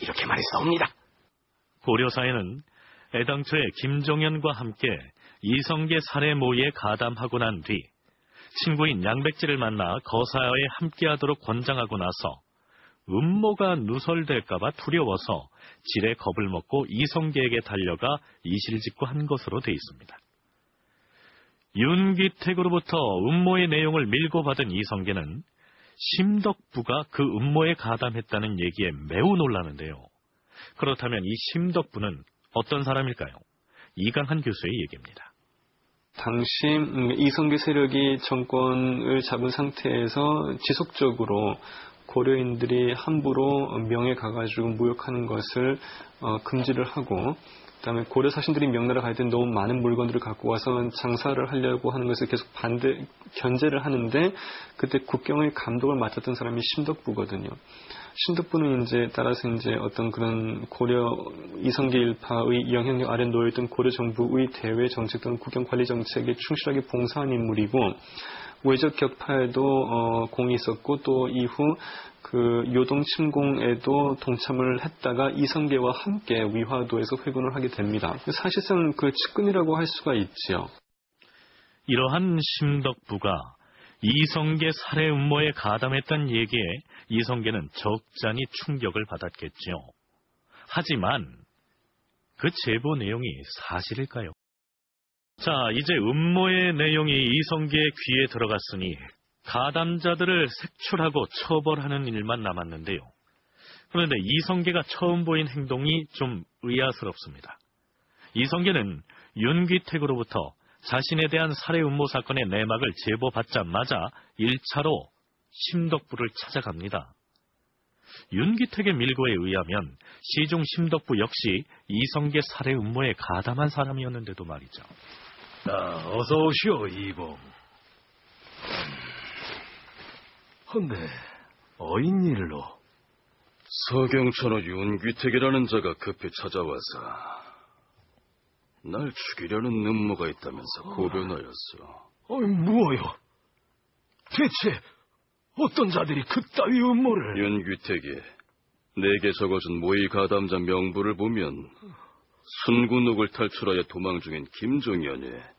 이렇게 말했사옵니다. 고려사에는 애당초에 김종현과 함께 이성계 살해 모의에 가담하고 난 뒤 친구인 양백지를 만나 거사에 함께하도록 권장하고 나서 음모가 누설될까봐 두려워서 지레 겁을 먹고 이성계에게 달려가 이실직고 한 것으로 돼 있습니다. 윤귀택으로부터 음모의 내용을 밀고 받은 이성계는 심덕부가 그 음모에 가담했다는 얘기에 매우 놀라는데요. 그렇다면 이 심덕부는 어떤 사람일까요? 이강한 교수의 얘기입니다. 당시 이성계 세력이 정권을 잡은 상태에서 지속적으로 고려인들이 함부로 명에 가가지고 무역하는 것을 금지를 하고, 그다음에 고려 사신들이 명나라 갈 때 너무 많은 물건들을 갖고 와서 장사를 하려고 하는 것을 계속 견제를 하는데, 그때 국경의 감독을 맡았던 사람이 심덕부거든요. 심덕부는 이제 따라서 이제 어떤 그런 고려 이성계 일파의 영향력 아래 놓여있던 고려 정부의 대외 정책 또는 국경 관리 정책에 충실하게 봉사한 인물이고, 외적 격파에도 공이 있었고, 또 이후 그 요동 침공에도 동참을 했다가 이성계와 함께 위화도에서 회군을 하게 됩니다. 사실상 그 측근이라고 할 수가 있지요. 이러한 심덕부가 이성계 살해 음모에 가담했다는 얘기에 이성계는 적잖이 충격을 받았겠지요. 하지만 그 제보 내용이 사실일까요? 자, 이제 음모의 내용이 이성계의 귀에 들어갔으니 가담자들을 색출하고 처벌하는 일만 남았는데요. 그런데 이성계가 처음 보인 행동이 좀 의아스럽습니다. 이성계는 윤귀택으로부터 자신에 대한 살해 음모 사건의 내막을 제보받자마자 1차로 심덕부를 찾아갑니다. 윤귀택의 밀고에 의하면 시중 심덕부 역시 이성계 살해 음모에 가담한 사람이었는데도 말이죠. 어서 오시오, 이공. 헌데 어인 일로? 서경천호 윤귀택이라는 자가 급히 찾아와서 날 죽이려는 음모가 있다면서 고변하였어. 뭐요? 대체 어떤 자들이 그따위 음모를? 윤귀택이 내게 적어준 모의 가담자 명부를 보면 순군옥을 탈출하여 도망 중인 김종현이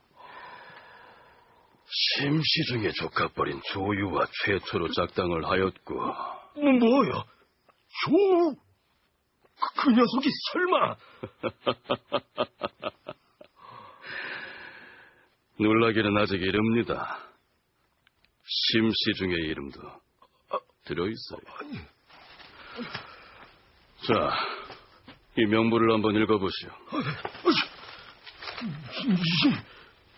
심시중의 조카뻘인 조유와 최초로 작당을 하였고. 뭐요? 조유? 그 녀석이 설마? 놀라기는 아직 이릅니다. 심시중의 이름도 들어있어요. 자, 이 명부를 한번 읽어보시오.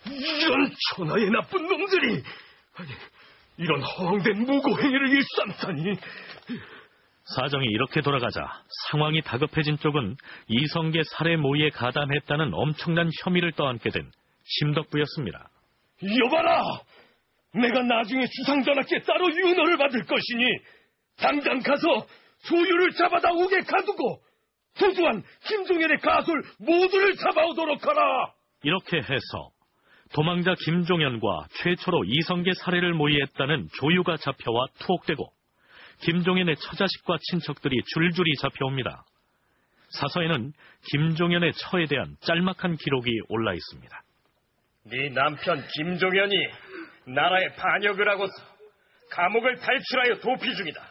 이런 천하의 나쁜 놈들이! 이런 허황된 무고행위를 일삼다니! 사정이 이렇게 돌아가자 상황이 다급해진 쪽은 이성계 살해 모의에 가담했다는 엄청난 혐의를 떠안게 된 심덕부였습니다. 여봐라! 내가 나중에 주상전하께 따로 윤허를 받을 것이니 당장 가서 조유를 잡아다 옥에 가두고 도주한 김종현의 가솔 모두를 잡아오도록 하라! 이렇게 해서 도망자 김종현과 최초로 이성계 살해를 모의했다는 조유가 잡혀와 투옥되고 김종현의 처자식과 친척들이 줄줄이 잡혀옵니다. 사서에는 김종현의 처에 대한 짤막한 기록이 올라 있습니다. 네 남편 김종현이 나라에 반역을 하고서 감옥을 탈출하여 도피 중이다.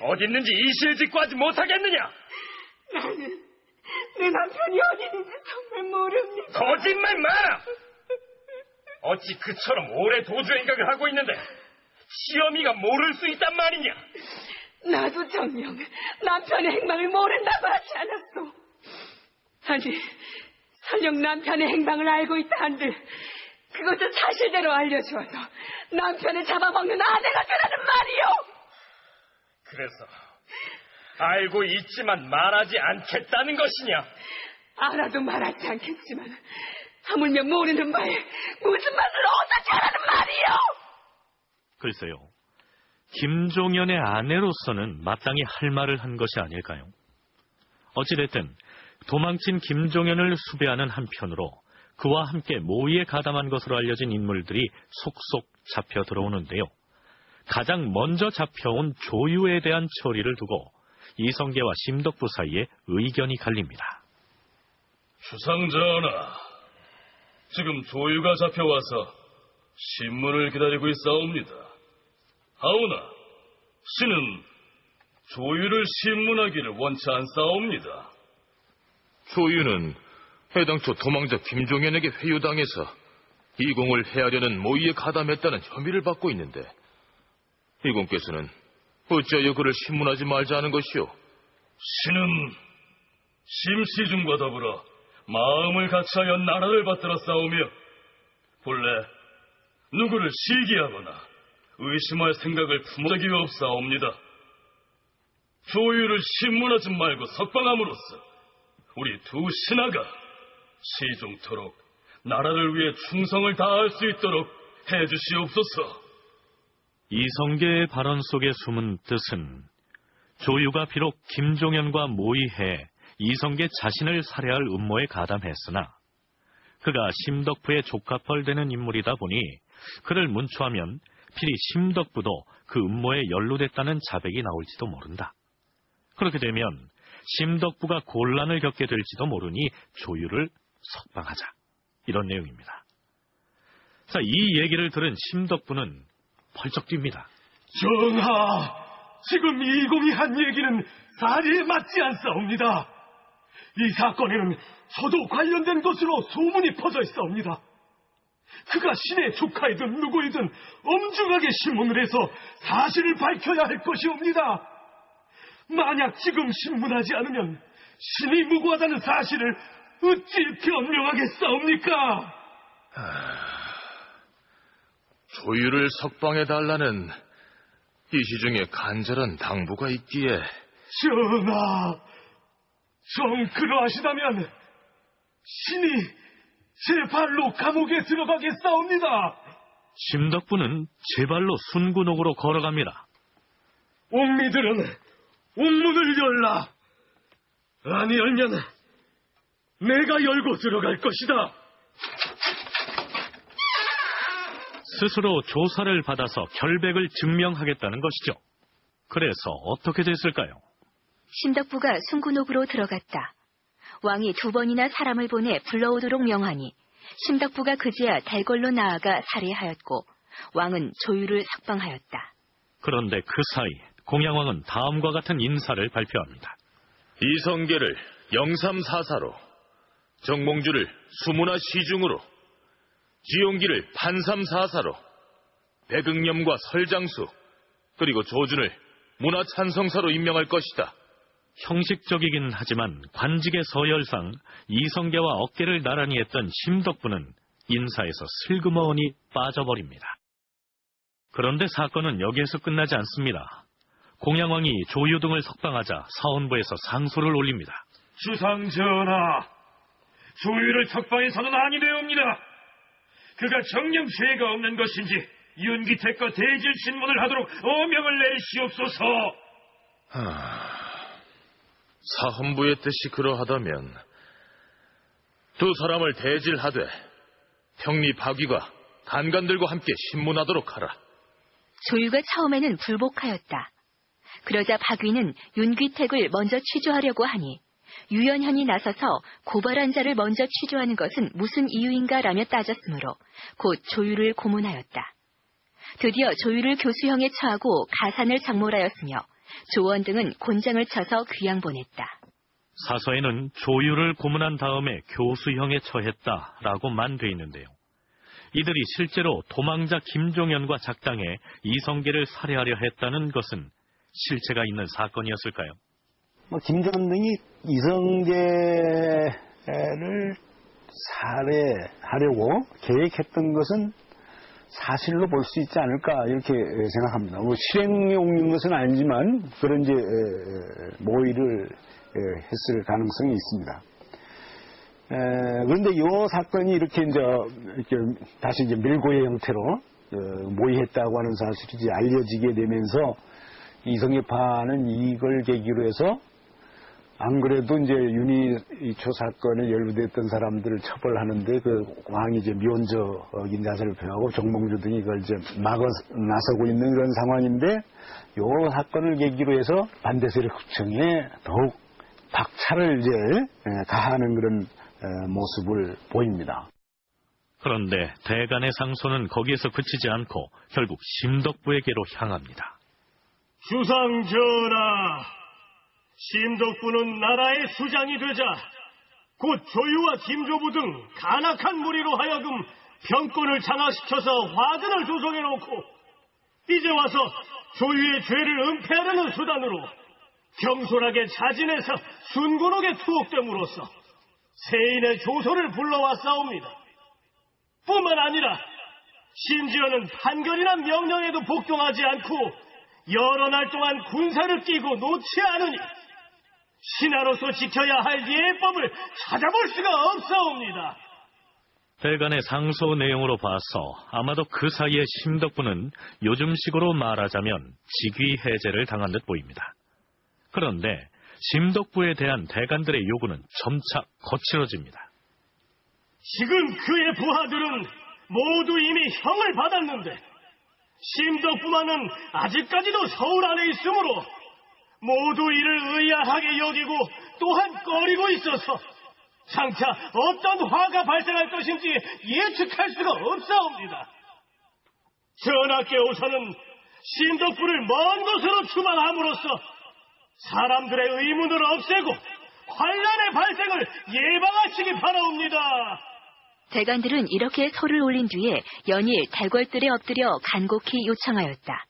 어디 있는지 이실직고하지 못하겠느냐? 나는 내 남편이 어디 있는지 정말 모릅니다. 거짓말 마라! 어찌 그처럼 오래 도주 행각을 하고 있는데 시어미가 모를 수 있단 말이냐? 나도 정녕 남편의 행방을 모른다고 하지 않았소. 아니, 설령 남편의 행방을 알고 있다 한들 그것도 사실대로 알려주어서 남편을 잡아먹는 아내가 되라는 말이요. 그래서 알고 있지만 말하지 않겠다는 것이냐? 알아도 말하지 않겠지만 하물며 모르는 바에 무슨 말을 어떻게 하라는 말이요. 글쎄요, 김종현의 아내로서는 마땅히 할 말을 한 것이 아닐까요? 어찌됐든 도망친 김종현을 수배하는 한편으로 그와 함께 모의에 가담한 것으로 알려진 인물들이 속속 잡혀 들어오는데요. 가장 먼저 잡혀온 조유에 대한 처리를 두고 이성계와 심덕부 사이에 의견이 갈립니다. 주상전하, 지금 조유가 잡혀와서 신문을 기다리고 있사옵니다. 하오나 신은 조유를 신문하기를 원치 않사옵니다. 조유는 해당초 도망자 김종현에게 회유당해서 이공을 해하려는 모의에 가담했다는 혐의를 받고 있는데 이공께서는 어찌하여 그를 신문하지 말자는 것이오? 신은 심시중과 더불어 마음을 같이하여 나라를 받들어 싸우며 본래 누구를 시기하거나 의심할 생각을 품은 적이 없사옵니다. 조유를 신문하지 말고 석방함으로써 우리 두 신하가 시종토록 나라를 위해 충성을 다할 수 있도록 해주시옵소서. 이성계의 발언 속에 숨은 뜻은 조유가 비록 김종현과 모의해 이성계 자신을 살해할 음모에 가담했으나 그가 심덕부의 조카뻘 되는 인물이다 보니 그를 문초하면 필히 심덕부도 그 음모에 연루됐다는 자백이 나올지도 모른다. 그렇게 되면 심덕부가 곤란을 겪게 될지도 모르니 조유를 석방하자. 이런 내용입니다. 자, 이 얘기를 들은 심덕부는 펄쩍 뜁니다. 전하, 지금 이공이 한 얘기는 사리에 맞지 않사옵니다. 이 사건에는 저도 관련된 것으로 소문이 퍼져 있사옵니다. 그가 신의 조카이든 누구이든 엄중하게 신문을 해서 사실을 밝혀야 할 것이옵니다. 만약 지금 신문하지 않으면 신이 무고하다는 사실을 어찌 변명하겠사옵니까? 조유를 석방해달라는 이 시중에 간절한 당부가 있기에. 전하, 정 그러하시다면 신이 제 발로 감옥에 들어가겠사옵니다. 심덕부는 제 발로 순군옥으로 걸어갑니다. 옥미들은 옥문을 열라. 아니 열면 내가 열고 들어갈 것이다. 스스로 조사를 받아서 결백을 증명하겠다는 것이죠. 그래서 어떻게 됐을까요? 심덕부가 순군옥으로 들어갔다. 왕이 2번이나 사람을 보내 불러오도록 명하니 심덕부가 그제야 달궐로 나아가 살해하였고 왕은 조유를 석방하였다. 그런데 그 사이 공양왕은 다음과 같은 인사를 발표합니다. 이성계를 영삼사사로, 정몽주를 수문화 시중으로, 지용기를 판삼사사로, 백응념과 설장수, 그리고 조준을 문화찬성사로 임명할 것이다. 형식적이긴 하지만 관직의 서열상 이성계와 어깨를 나란히 했던 심덕부는 인사에서 슬그머니 빠져버립니다. 그런데 사건은 여기에서 끝나지 않습니다. 공양왕이 조유 등을 석방하자 사헌부에서 상소를 올립니다. 주상전하, 조유를 석방해서는 아니되옵니다. 그가 정녕 죄가 없는 것인지 윤기택과 대질 신문을 하도록 어명을 내리시옵소서. 사헌부의 뜻이 그러하다면 두 사람을 대질하되 평리 박위가 간관들과 함께 신문하도록 하라. 조유가 처음에는 불복하였다. 그러자 박위는 윤귀택을 먼저 취조하려고 하니 유연현이 나서서 고발한 자를 먼저 취조하는 것은 무슨 이유인가라며 따졌으므로 곧 조유를 고문하였다. 드디어 조유를 교수형에 처하고 가산을 장몰하였으며 조원 등은 곤장을 쳐서 귀양 보냈다. 사서에는 조유를 고문한 다음에 교수형에 처했다라고만 돼 있는데요. 이들이 실제로 도망자 김종현과 작당해 이성계를 살해하려 했다는 것은 실체가 있는 사건이었을까요? 김종현 등이 이성계를 살해하려고 계획했던 것은 사실로 볼 수 있지 않을까 이렇게 생각합니다. 실행에 옮긴 것은 아니지만 그런 이제 모의를 했을 가능성이 있습니다. 그런데 이 사건이 이렇게 다시 밀고의 형태로 모의했다고 하는 사실이 이제 알려지게 되면서 이성계파는 이걸 계기로 해서 안 그래도 이제 윤희초 사건에 연루됐던 사람들을 처벌하는데 그 왕이 이제 미온적인 자세를 표하고 정몽주 등이 이걸 이제 나서고 있는 그런 상황인데 이 사건을 계기로 해서 반대 세력 흡청에 더욱 박차를 이제 가하는 그런 모습을 보입니다. 그런데 대간의 상소는 거기에서 그치지 않고 결국 심덕부에게로 향합니다. 주상 전하, 심덕부는 나라의 수장이 되자 곧 조유와 김조부 등 간악한 무리로 하여금 병권을 장악시켜서 화근을 조성해놓고 이제 와서 조유의 죄를 은폐하려는 수단으로 경솔하게 자진해서 순군옥에 투옥됨으로써 세인의 조소를 불러왔사옵니다. 뿐만 아니라 심지어는 판결이나 명령에도 복종하지 않고 여러 날 동안 군사를 끼고 놓지 않으니 신하로서 지켜야 할 예법을 찾아볼 수가 없사옵니다. 대간의 상소 내용으로 봐서 아마도 그 사이에 심덕부는 요즘식으로 말하자면 직위 해제를 당한 듯 보입니다. 그런데 심덕부에 대한 대간들의 요구는 점차 거칠어집니다. 지금 그의 부하들은 모두 이미 형을 받았는데 심덕부만은 아직까지도 서울 안에 있으므로 모두 이를 의아하게 여기고 또한 꺼리고 있어서 장차 어떤 화가 발생할 것인지 예측할 수가 없사옵니다. 전하께서는 심덕부를 먼 곳으로 추방함으로써 사람들의 의문을 없애고 환란의 발생을 예방하시기 바라옵니다. 대간들은 이렇게 소를 올린 뒤에 연일 달궐들에 엎드려 간곡히 요청하였다.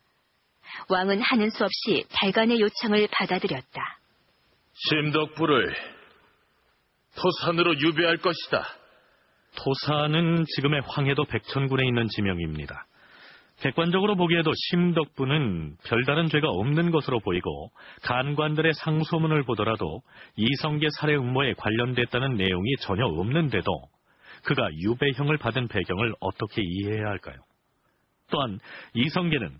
왕은 하는 수 없이 대간의 요청을 받아들였다. 심덕부를 토산으로 유배할 것이다. 토산은 지금의 황해도 백천군에 있는 지명입니다. 객관적으로 보기에도 심덕부는 별다른 죄가 없는 것으로 보이고 간관들의 상소문을 보더라도 이성계 살해 음모에 관련됐다는 내용이 전혀 없는데도 그가 유배형을 받은 배경을 어떻게 이해해야 할까요? 또한 이성계는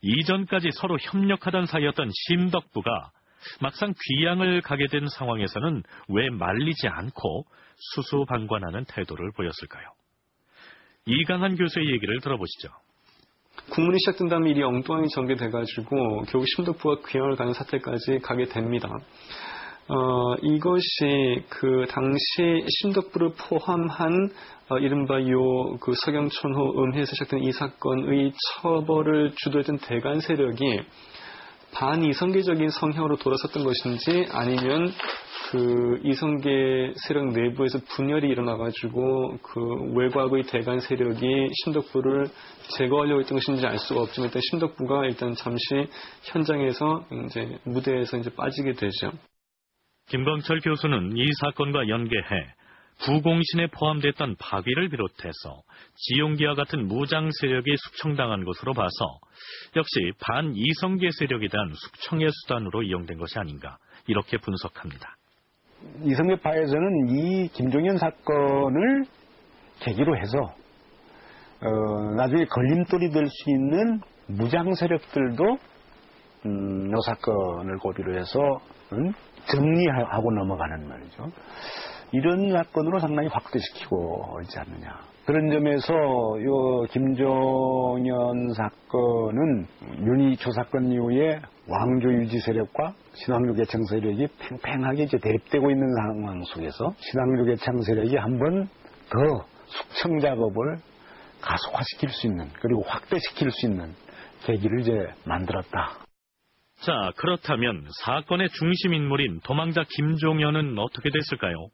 이전까지 서로 협력하던 사이였던 심덕부가 막상 귀양을 가게 된 상황에서는 왜 말리지 않고 수수방관하는 태도를 보였을까요? 이강한 교수의 얘기를 들어보시죠. 국문이 시작된 다음에 일이 엉뚱하게 전개돼가지고 결국 심덕부가 귀양을 가는 사태까지 가게 됩니다. 이것이 그 당시 심덕부를 포함한 이른바 그 서경천호 음해에서 시작된 이 사건의 처벌을 주도했던 대간 세력이 반이성계적인 성향으로 돌아섰던 것인지 아니면 그 이성계 세력 내부에서 분열이 일어나가지고 그 외곽의 대간 세력이 심덕부를 제거하려고 했던 것인지 알 수가 없지만 일단 심덕부가 일단 잠시 현장에서 이제 무대에서 이제 빠지게 되죠. 김광철 교수는 이 사건과 연계해 구공신에 포함됐던 박위를 비롯해서 지용기와 같은 무장 세력이 숙청당한 것으로 봐서 역시 반이성계 세력에 대한 숙청의 수단으로 이용된 것이 아닌가 이렇게 분석합니다. 이성계파에서는 이 김종현 사건을 계기로 해서 나중에 걸림돌이 될 수 있는 무장 세력들도 이 사건을 고비로 해서 정리하고 넘어가는 말이죠. 이런 사건으로 상당히 확대시키고 있지 않느냐. 그런 점에서 요 김종현 사건은 윤희초 사건 이후에 왕조 유지 세력과 신왕조 개창 세력이 팽팽하게 이제 대립되고 있는 상황 속에서 신왕조 개창 세력이 한 번 더 숙청 작업을 가속화시킬 수 있는, 그리고 확대시킬 수 있는 계기를 이제 만들었다. 자, 그렇다면 사건의 중심 인물인 도망자 김종현은 어떻게 됐을까요?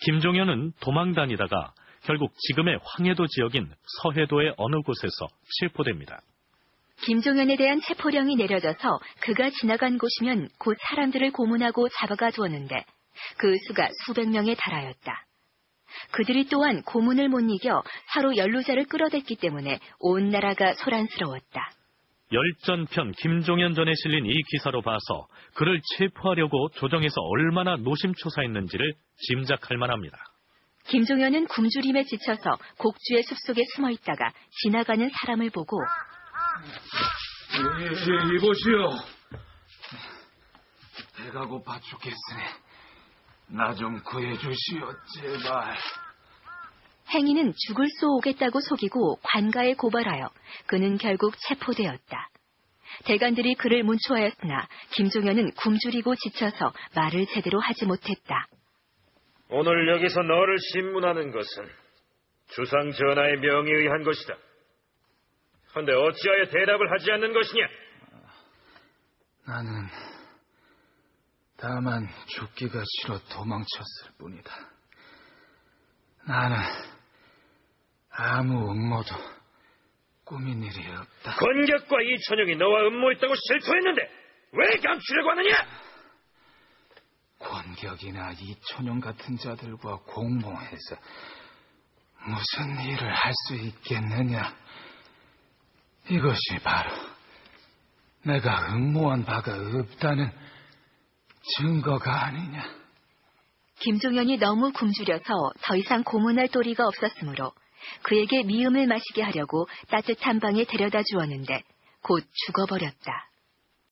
김종현은 도망 다니다가 결국 지금의 황해도 지역인 서해도의 어느 곳에서 체포됩니다. 김종현에 대한 체포령이 내려져서 그가 지나간 곳이면 곧 사람들을 고문하고 잡아가 두었는데 그 수가 수백 명에 달하였다. 그들이 또한 고문을 못 이겨 사로 연루자를 끌어댔기 때문에 온 나라가 소란스러웠다. 열전편 김종현 전에 실린 이 기사로 봐서 그를 체포하려고 조정에서 얼마나 노심초사했는지를 짐작할 만합니다. 김종현은 굶주림에 지쳐서 곡주의 숲속에 숨어있다가 지나가는 사람을 보고 이보시오. 배가 고파 죽겠으니 나 좀 구해주시오, 제발. 행인은 죽을 쏘오겠다고 속이고 관가에 고발하여 그는 결국 체포되었다. 대관들이 그를 문초하였으나 김종현은 굶주리고 지쳐서 말을 제대로 하지 못했다. 오늘 여기서 너를 신문하는 것은 주상 전하의 명에 의한 것이다. 그런데 어찌하여 대답을 하지 않는 것이냐? 나는 다만 죽기가 싫어 도망쳤을 뿐이다. 나는 아무 음모도 꾸민 일이 없다. 권격과 이천용이 너와 음모했다고 실토했는데 왜 감추려고 하느냐? 권격이나 이천용 같은 자들과 공모해서 무슨 일을 할 수 있겠느냐? 이것이 바로 내가 음모한 바가 없다는 증거가 아니냐. 김종현이 너무 굶주려서 더 이상 고문할 도리가 없었으므로 그에게 미음을 마시게 하려고 따뜻한 방에 데려다 주었는데 곧 죽어버렸다.